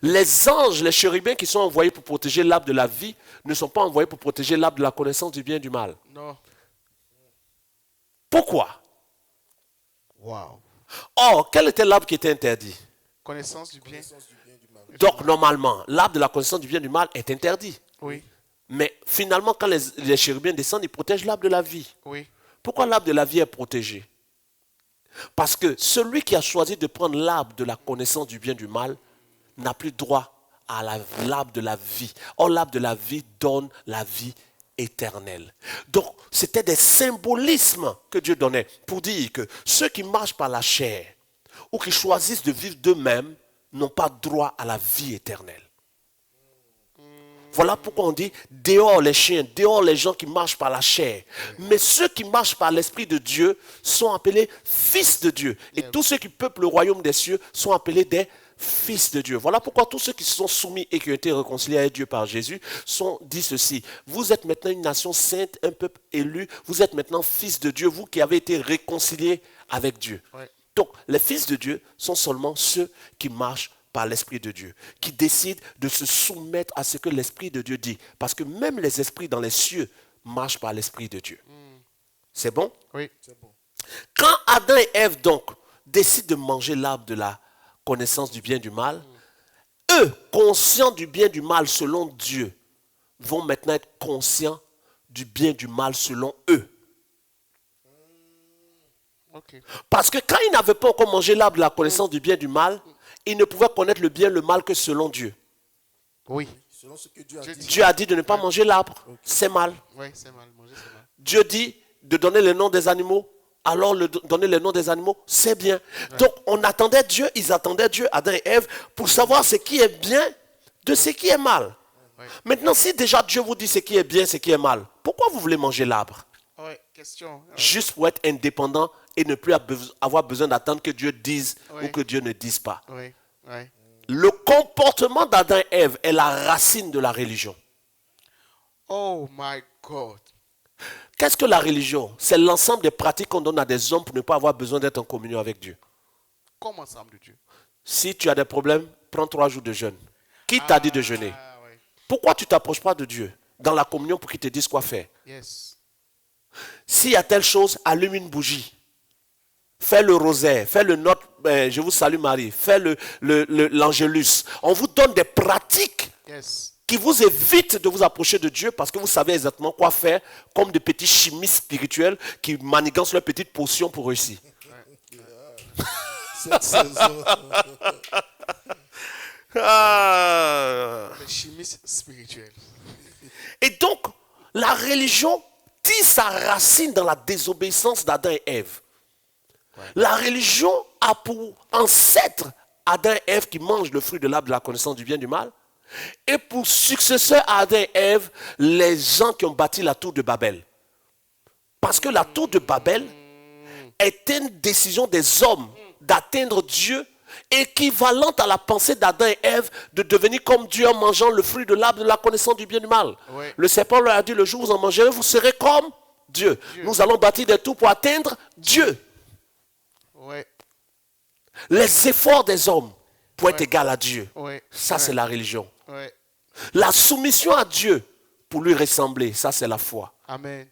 Les anges, les chérubins qui sont envoyés pour protéger l'arbre de la vie ne sont pas envoyés pour protéger l'arbre de la connaissance du bien et du mal. Non. Pourquoi? Wow. Or, quel était l'arbre qui était interdit? Connaissance du bien. Donc, normalement, l'arbre de la connaissance du bien et du mal est interdit. Oui. Mais finalement, quand les chérubins descendent, ils protègent l'arbre de la vie. Oui. Pourquoi l'arbre de la vie est protégé? Parce que celui qui a choisi de prendre l'arbre de la connaissance du bien et du mal n'a plus droit à l'arbre de la vie. Or, l'arbre de la vie donne la vie éternelle. Donc, c'était des symbolismes que Dieu donnait pour dire que ceux qui marchent par la chair ou qui choisissent de vivre d'eux-mêmes n'ont pas droit à la vie éternelle. Voilà pourquoi on dit dehors les chiens, dehors les gens qui marchent par la chair. Mais ceux qui marchent par l'Esprit de Dieu sont appelés fils de Dieu. Et tous ceux qui peuplent le royaume des cieux sont appelés des fils de Dieu. Voilà pourquoi tous ceux qui se sont soumis et qui ont été réconciliés avec Dieu par Jésus sont dit ceci. Vous êtes maintenant une nation sainte, un peuple élu. Vous êtes maintenant fils de Dieu, vous qui avez été réconciliés avec Dieu. Ouais. Donc, les fils de Dieu sont seulement ceux qui marchent par l'Esprit de Dieu, qui décident de se soumettre à ce que l'Esprit de Dieu dit. Parce que même les esprits dans les cieux marchent par l'Esprit de Dieu. C'est bon? Oui. C'est bon. Quand Adam et Ève, donc, décident de manger l'arbre de la connaissance du bien et du mal, eux, conscients du bien et du mal selon Dieu, vont maintenant être conscients du bien et du mal selon eux. Ok. Parce que quand ils n'avaient pas encore mangé l'arbre de la connaissance du bien et du mal, ils ne pouvaient connaître le bien et le mal que selon Dieu. Oui. Selon ce que Dieu a dit. Dieu a dit de ne pas manger l'arbre, c'est mal. Oui, c'est mal. Manger, c'est mal. Dieu dit de donner les noms des animaux, alors donner les noms des animaux, c'est bien. Donc on attendait Dieu, ils attendaient Dieu, Adam et Ève, pour savoir ce qui est bien de ce qui est mal. Oui. Maintenant, si déjà Dieu vous dit ce qui est bien, ce qui est mal, pourquoi vous voulez manger l'arbre? Oui, question. Juste pour être indépendant et ne plus avoir besoin d'attendre que Dieu dise Oui. ou que Dieu ne dise pas. Oui, oui. Le comportement d'Adam et Ève est la racine de la religion. Oh my God. Qu'est-ce que la religion? C'est l'ensemble des pratiques qu'on donne à des hommes pour ne pas avoir besoin d'être en communion avec Dieu. Comme ensemble de Dieu. Si tu as des problèmes, prends 3 jours de jeûne. Qui t'a dit de jeûner? Ah, oui. Pourquoi tu ne t'approches pas de Dieu dans la communion pour qu'il te dise quoi faire? Yes. S'il y a telle chose, allume une bougie. Fais le rosaire, fais le Notre, je vous salue Marie, fais l'angélus. On vous donne des pratiques Yes. qui vous évitent de vous approcher de Dieu parce que vous savez exactement quoi faire, comme de petits chimistes spirituels qui manigancent leurs petites potions pour réussir. Cette saison. Ah. Les chimistes spirituels. Et donc, la religion tire sa racine dans la désobéissance d'Adam et Ève. La religion a pour ancêtre Adam et Ève qui mangent le fruit de l'arbre de la connaissance du bien et du mal. Et pour successeur à Adam et Ève, les gens qui ont bâti la tour de Babel. Parce que la tour de Babel était une décision des hommes d'atteindre Dieu, équivalente à la pensée d'Adam et Ève de devenir comme Dieu en mangeant le fruit de l'arbre de la connaissance du bien et du mal. Oui. Le serpent leur a dit, le jour où vous en mangerez, vous serez comme Dieu. Nous allons bâtir des tours pour atteindre Dieu. Oui. Les efforts des hommes pour être égal à Dieu. Oui. Ça, c'est la religion. Oui. La soumission à Dieu pour lui ressembler, ça, c'est la foi. Amen.